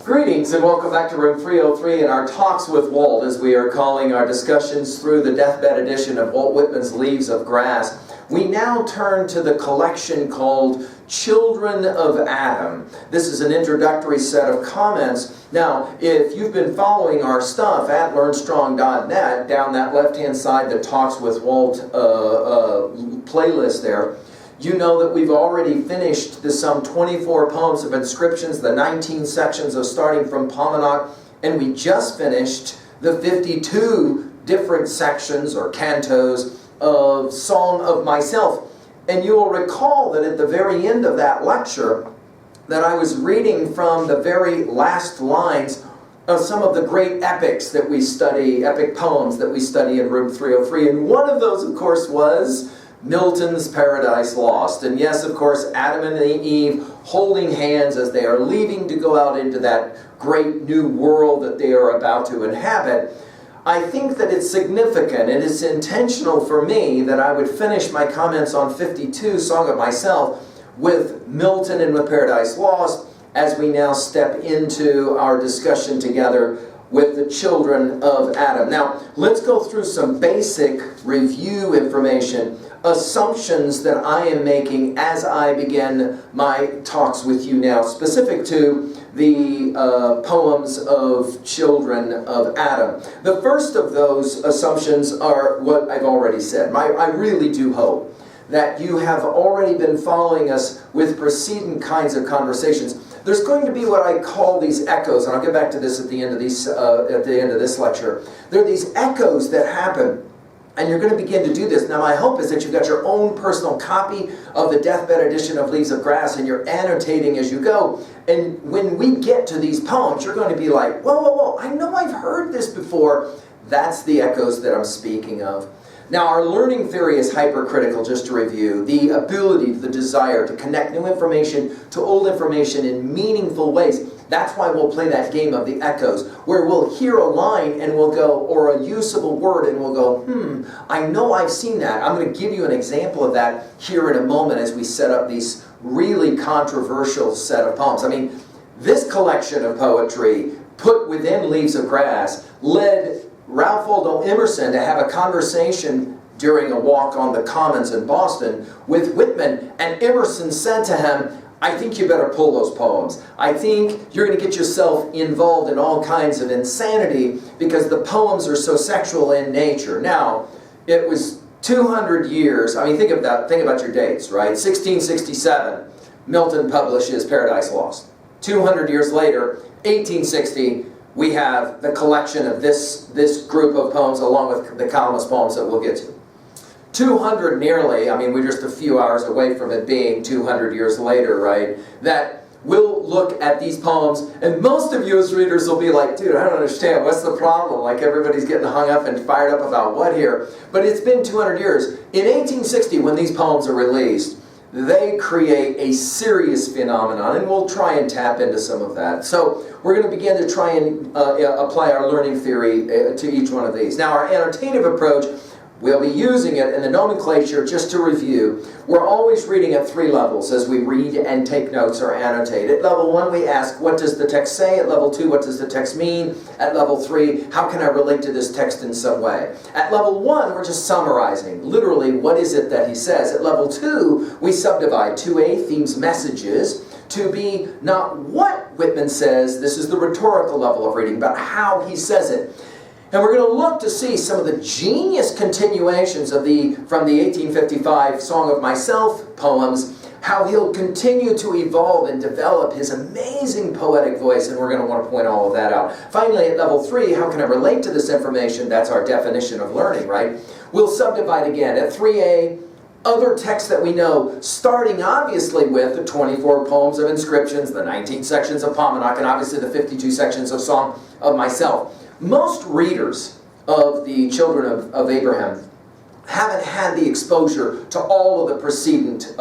Greetings and welcome back to room 303 and our Talks with Walt, as we are calling our discussions through the deathbed edition of Walt Whitman's Leaves of Grass. We now turn to the collection called Children of Adam. This is an introductory set of comments. Now, if you've been following our stuff at learnstrong.net, down that left-hand side, the Talks with Walt playlist there, you know that we've already finished the some 24 poems of inscriptions, the 19 sections of starting from Paumanok, and we just finished the 52 different sections or cantos of Song of Myself. And you will recall that at the very end of that lecture that I was reading from the very last lines of some of the great epics that we study, epic poems that we study in room 303. And one of those, of course, was Milton's Paradise Lost. And yes, of course, Adam and Eve holding hands as they are leaving to go out into that great new world that they are about to inhabit. I think that it's significant and it's intentional for me that I would finish my comments on 52, Song of Myself, with Milton and with Paradise Lost as we now step into our discussion together with the children of Adam. Now, let's go through some basic review information, assumptions that I am making as I begin my talks with you now, specific to the poems of Children of Adam. The first of those assumptions are what I've already said. I really do hope that you have already been following us with preceding kinds of conversations. There's going to be what I call these echoes, and I'll get back to this at the end of this lecture. There are these echoes that happen, and you're going to begin to do this. Now, my hope is that you've got your own personal copy of the deathbed edition of Leaves of Grass, and you're annotating as you go. And when we get to these poems, you're going to be like, whoa, whoa, whoa, I know I've heard this before. That's the echoes that I'm speaking of. Now, our learning theory is hypercritical, just to review. The ability, the desire to connect new information to old information in meaningful ways. That's why we'll play that game of the echoes, where we'll hear a line and we'll go, or a usable word, and we'll go, I know I've seen that. I'm going to give you an example of that here in a moment as we set up these really controversial set of poems. I mean, this collection of poetry put within Leaves of Grass led Ralph Waldo Emerson to have a conversation during a walk on the Commons in Boston with Whitman, and Emerson said to him, I think you better pull those poems. I think you're going to get yourself involved in all kinds of insanity because the poems are so sexual in nature. Now, it was 200 years, I mean, think about your dates, right? 1667, Milton publishes Paradise Lost. 200 years later, 1860, we have the collection of this group of poems along with the columnist poems that we'll get to. 200 nearly, I mean, we're just a few hours away from it being 200 years later, right? That we'll look at these poems, and most of you as readers will be like, dude, I don't understand, what's the problem? Like, everybody's getting hung up and fired up about what here? But it's been 200 years. In 1860, when these poems are released, they create a serious phenomenon, and we'll try and tap into some of that. So we're going to begin to try and apply our learning theory to each one of these. Now, our annotative approach, we'll be using it in the nomenclature. Just to review, we're always reading at 3 levels as we read and take notes or annotate. At level 1, we ask, what does the text say? At level 2, what does the text mean? At level 3, how can I relate to this text in some way? At level 1, we're just summarizing. Literally, what is it that he says? At level 2, we subdivide 2A, themes, messages, to be not what Whitman says, this is the rhetorical level of reading, but how he says it. And we're going to look to see some of the genius continuations of from the 1855 Song of Myself poems, how he'll continue to evolve and develop his amazing poetic voice, and we're going to want to point all of that out. Finally, at level 3, how can I relate to this information? That's our definition of learning, right? We'll subdivide again. At 3A, other texts that we know, starting obviously with the 24 poems of inscriptions, the 19 sections of Paumanok, and obviously the 52 sections of Song of Myself. Most readers of the Children of Abraham haven't had the exposure to all of the precedent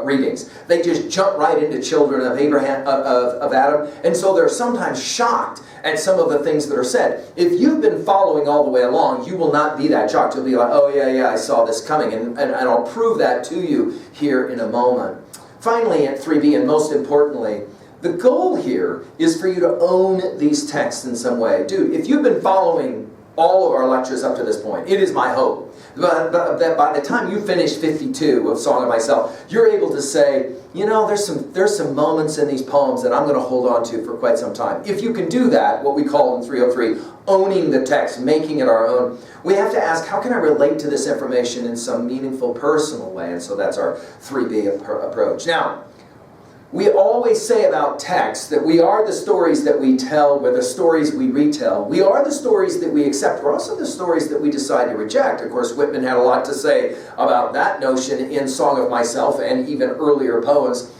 readings. They just jump right into Children of Abraham, of Adam, and so they're sometimes shocked at some of the things that are said. If you've been following all the way along, you will not be that shocked. You'll be like, oh yeah, I saw this coming, and I'll prove that to you here in a moment. Finally, at 3B, and most importantly, The goal here is for you to own these texts in some way. Dude, if you've been following all of our lectures up to this point, it is my hope that by the time you finish 52 of Song of Myself, you're able to say, you know, there's some moments in these poems that I'm going to hold on to for quite some time. If you can do that, what we call in 303, owning the text, making it our own, we have to ask, how can I relate to this information in some meaningful, personal way? And so that's our 3B approach. Now, we always say about text that we are the stories that we tell, we're the stories we retell. We are the stories that we accept. We're also the stories that we decide to reject. Of course, Whitman had a lot to say about that notion in Song of Myself and even earlier poems.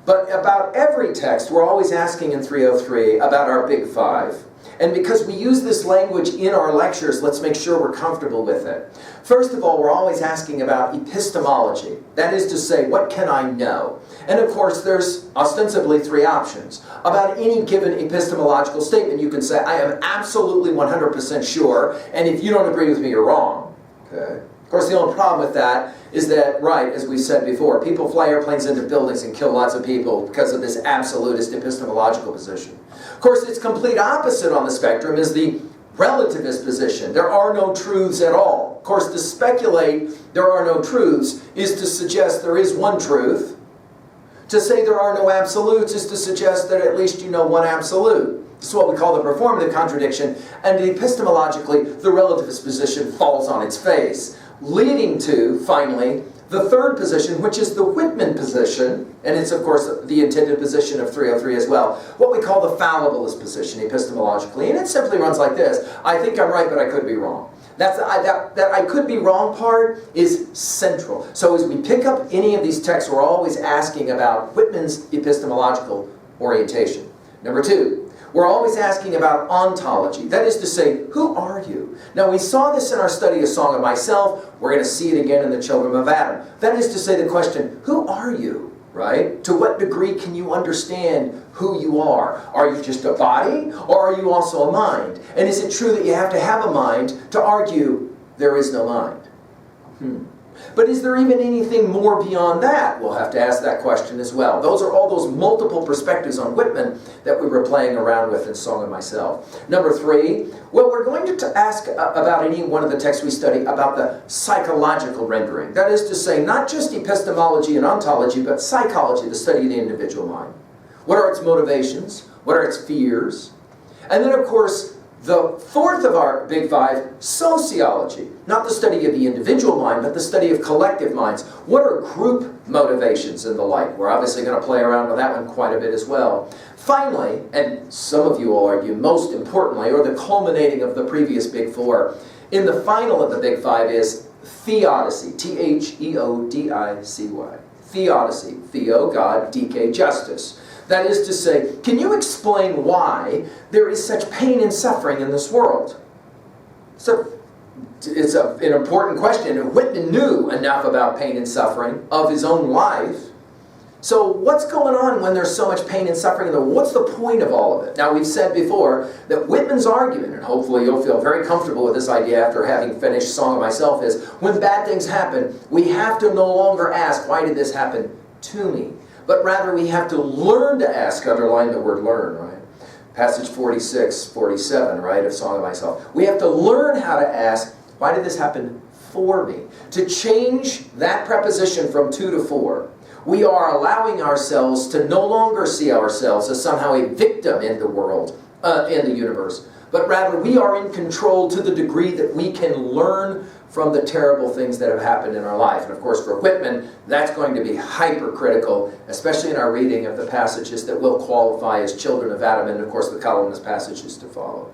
But about every text, we're always asking in 303 about our big five. And because we use this language in our lectures, let's make sure we're comfortable with it. First of all, we're always asking about epistemology. That is to say, what can I know? And of course, there's ostensibly three options. About any given epistemological statement, you can say, I am absolutely 100% sure, and if you don't agree with me, you're wrong. Okay? Of course, the only problem with that is that, right, as we said before, people fly airplanes into buildings and kill lots of people because of this absolutist epistemological position. Of course, its complete opposite on the spectrum is the relativist position. There are no truths at all. Of course, to speculate there are no truths is to suggest there is one truth. To say there are no absolutes is to suggest that at least you know one absolute. This is what we call the performative contradiction, and epistemologically, the relativist position falls on its face, leading to, finally, the third position, which is the Whitman position, and it's, of course, the intended position of 303 as well, what we call the fallibilist position epistemologically, and it simply runs like this. I think I'm right, but I could be wrong. That I could be wrong part is central. So as we pick up any of these texts, we're always asking about Whitman's epistemological orientation. Number two, we're always asking about ontology. That is to say, who are you? Now, we saw this in our study of Song of Myself. We're going to see it again in the Children of Adam. That is to say the question, who are you? Right? To what degree can you understand who you are? Are you just a body, or are you also a mind? And is it true that you have to have a mind to argue there is no mind? But is there even anything more beyond that? We'll have to ask that question as well. Those are all those multiple perspectives on Whitman that we were playing around with in Song of Myself. Number three, well, we're going to ask about any one of the texts we study about the psychological rendering. That is to say, not just epistemology and ontology, but psychology, the study of the individual mind. What are its motivations? What are its fears? And then, of course, the fourth of our big five, sociology. Not the study of the individual mind, but the study of collective minds. What are group motivations and the like? We're obviously going to play around with that one quite a bit as well. Finally, and some of you will argue most importantly, or the culminating of the previous big four, in the final of the big five is theodicy. Theodicy. Theodicy. Theo, God, dike, justice. That is to say, can you explain why there is such pain and suffering in this world? It's an important question. Whitman knew enough about pain and suffering of his own life. So what's going on when there's so much pain and suffering in the world? What's the point of all of it? Now, we've said before that Whitman's argument, and hopefully you'll feel very comfortable with this idea after having finished Song of Myself, is when bad things happen, we have to no longer ask, why did this happen to me? But rather we have to learn to ask, underline the word learn, right? Passage 46, 47, right, of Song of Myself. We have to learn how to ask, why did this happen for me? To change that preposition from 2 to 4. We are allowing ourselves to no longer see ourselves as somehow a victim in the world, in the universe. But rather we are in control to the degree that we can learn from the terrible things that have happened in our life. And of course for Whitman, that's going to be hypercritical, especially in our reading of the passages that will qualify as Children of Adam, and of course the columnist passages to follow.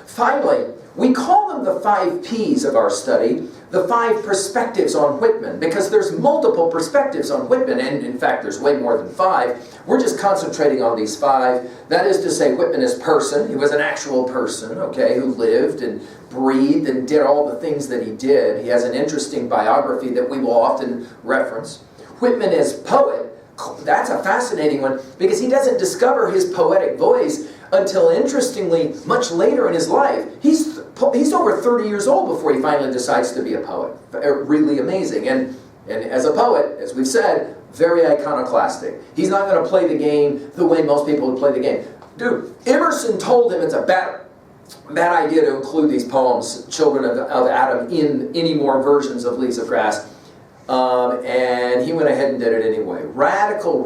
Finally, we call them the 5 P's of our study, the 5 perspectives on Whitman, because there's multiple perspectives on Whitman, and in fact there's way more than 5. We're just concentrating on these 5. That is to say, Whitman is person. He was an actual person, okay, who lived and breathed and did all the things that he did. He has an interesting biography that we will often reference. Whitman is poet. That's a fascinating one, because he doesn't discover his poetic voice until, interestingly, much later in his life. He's over 30 years old before he finally decides to be a poet. Really amazing. And as a poet, as we've said, very iconoclastic. He's not going to play the game the way most people would play the game. Dude, Emerson told him it's a bad idea to include these poems, Children of Adam, in any more versions of Leaves of Grass. And he went ahead and did it anyway. Radical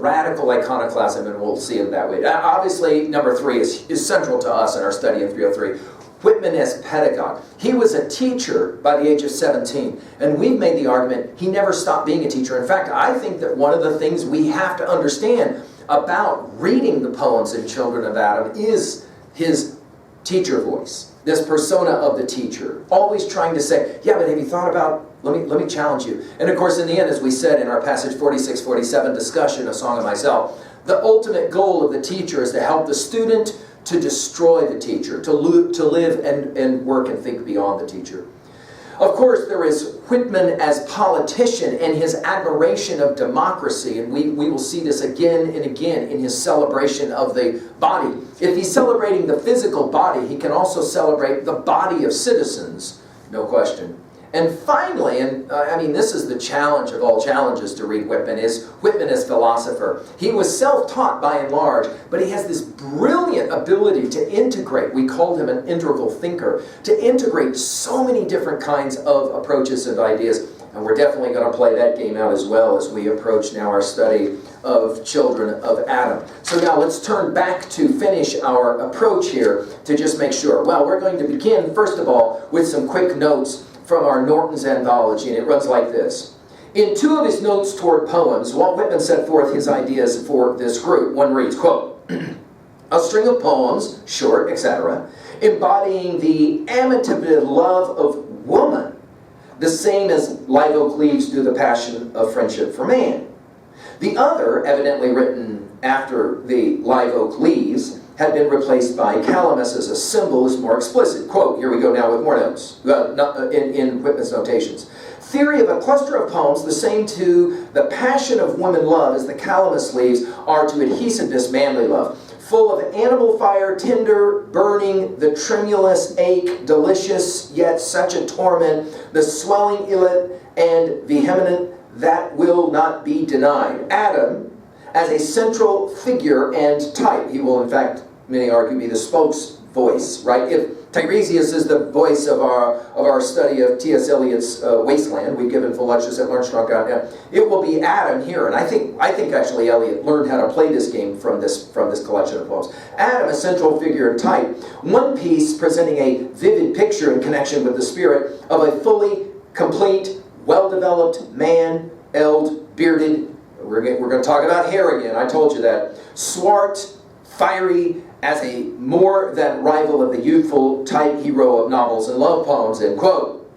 iconoclasm, and we'll see it that way. Obviously, number 3 is central to us in our study in 303. Whitman as pedagogue. He was a teacher by the age of 17, and we've made the argument he never stopped being a teacher. In fact, I think that one of the things we have to understand about reading the poems in Children of Adam is his teacher voice, this persona of the teacher, always trying to say, yeah, but have you thought about, let me challenge you. And of course, in the end, as we said in our passage 46-47 discussion of Song of Myself, the ultimate goal of the teacher is to help the student to destroy the teacher, to live and work and think beyond the teacher. Of course, there is Whitman as politician and his admiration of democracy, and we will see this again and again in his celebration of the body. If he's celebrating the physical body, he can also celebrate the body of citizens, no question. And finally, and I mean, this is the challenge of all challenges to read Whitman, is Whitman as philosopher. He was self-taught by and large, but he has this brilliant ability to integrate, we called him an integral thinker, to integrate so many different kinds of approaches and ideas. And we're definitely going to play that game out as well as we approach now our study of Children of Adam. So now let's turn back to finish our approach here to just make sure. Well, we're going to begin, first of all, with some quick notes from our Norton's Anthology, and it runs like this. In 2 of his notes toward poems, Walt Whitman set forth his ideas for this group. One reads, quote, a string of poems, short, etc., embodying the amative love of woman, the same as live oak leaves do the passion of friendship for man. The other, evidently written after the live oak leaves, had been replaced by calamus as a symbol, is more explicit. Quote, here we go now with more notes, in Whitman's notations. Theory of a cluster of poems, the same to the passion of woman love as the calamus leaves are to adhesiveness manly love. Full of animal fire, tender, burning, the tremulous ache, delicious, yet such a torment, the swelling illet and vehement that will not be denied. Adam, as a central figure and type. He will, in fact, many argue, be the spokes voice, right? If Tiresias is the voice of our study of T.S. Eliot's Wasteland, we've given full lectures at Learnstrong. It will be Adam here, and I think actually Eliot learned how to play this game from this collection of poems. Adam, a central figure and type. One piece presenting a vivid picture in connection with the spirit of a fully complete, well-developed man, eld, bearded. We're going to talk about hair again, I told you that. Swart, fiery, as a more than rival of the youthful type hero of novels and love poems, end quote.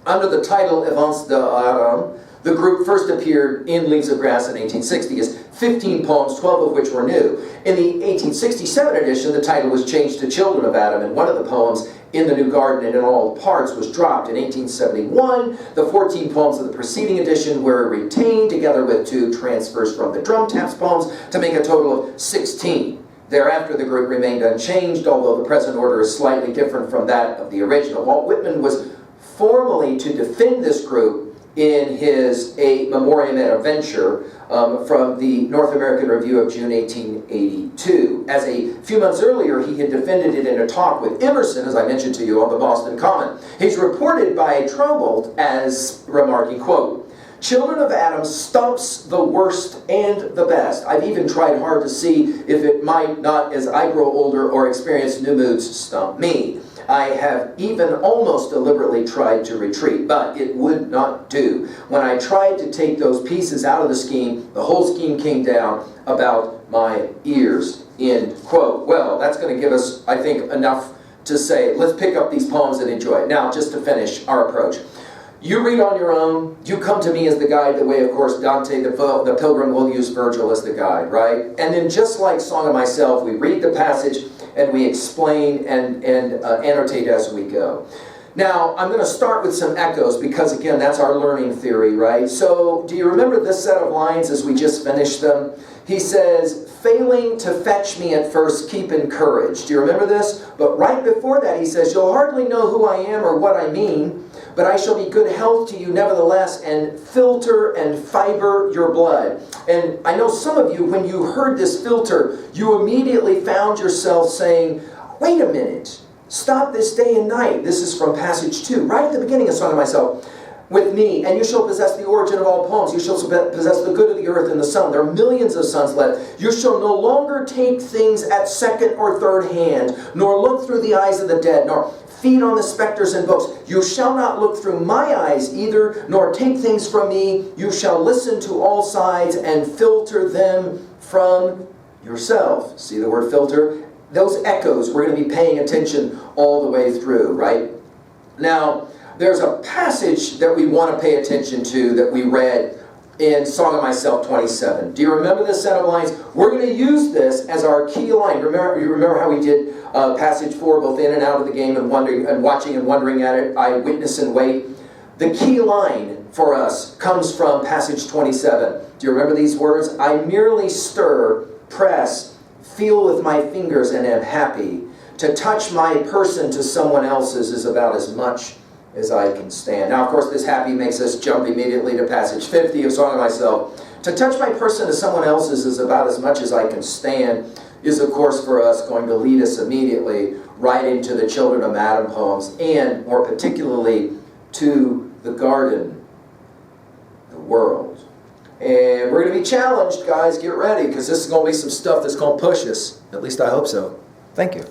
Under the title Events d'Adam, the group first appeared in Leaves of Grass in 1860 as 15 poems, 12 of which were new. In the 1867 edition, the title was changed to Children of Adam, and one of the poems, In the New Garden and in All Parts, was dropped. In 1871, the 14 poems of the preceding edition were retained, together with 2 transfers from the Drum Taps poems, to make a total of 16. Thereafter, the group remained unchanged, although the present order is slightly different from that of the original. Walt Whitman was formally to defend this group in his A Memoriam et Adventure from the North American Review of June 1882. As a few months earlier, he had defended it in a talk with Emerson, as I mentioned to you, on the Boston Common. He's reported by Trumbold as remarking, quote, Children of Adam stumps the worst and the best. I've even tried hard to see if it might not, as I grow older or experience new moods, stump me. I have even almost deliberately tried to retreat, but it would not do. When I tried to take those pieces out of the scheme, the whole scheme came down about my ears, end quote. Well, that's going to give us, I think, enough to say, let's pick up these poems and enjoy it. Now, just to finish our approach. You read on your own, you come to me as the guide, the way, of course, Dante the Pilgrim will use Virgil as the guide, right? And then just like Song of Myself, we read the passage and we explain and annotate as we go. Now, I'm going to start with some echoes because, again, that's our learning theory, right? So, do you remember this set of lines as we just finished them? He says, failing to fetch me at first, keep encouraged. Do you remember this? But right before that, he says, you'll hardly know who I am or what I mean, but I shall be good health to you nevertheless, and filter and fiber your blood. And I know some of you, when you heard this filter, you immediately found yourself saying, wait a minute. Stop this day and night. This is from passage 2, right at the beginning of Song of Myself. With me, and you shall possess the origin of all poems. You shall possess the good of the earth and the sun. There are millions of suns left. You shall no longer take things at second or third hand, nor look through the eyes of the dead, nor feed on the specters and books. You shall not look through my eyes either, nor take things from me. You shall listen to all sides and filter them from yourself. See the word filter? Those echoes, we're going to be paying attention all the way through, right? Now, there's a passage that we want to pay attention to that we read in Song of Myself 27. Do you remember this set of lines? We're going to use this as our key line. You remember how we did passage 4, both in and out of the game, and wondering and watching and wondering at it. I witness and wait. The key line for us comes from passage 27. Do you remember these words? I merely stir, press, feel with my fingers, and am happy. To touch my person to someone else's is about as much as I can stand. Now, of course, this happy makes us jump immediately to passage 50 of Song of Myself. To touch my person to someone else's is about as much as I can stand is, of course, for us going to lead us immediately right into the Children of Madam poems, and more particularly to the garden, the world. And we're going to be challenged, guys. Get ready, because this is going to be some stuff that's going to push us. At least I hope so. Thank you.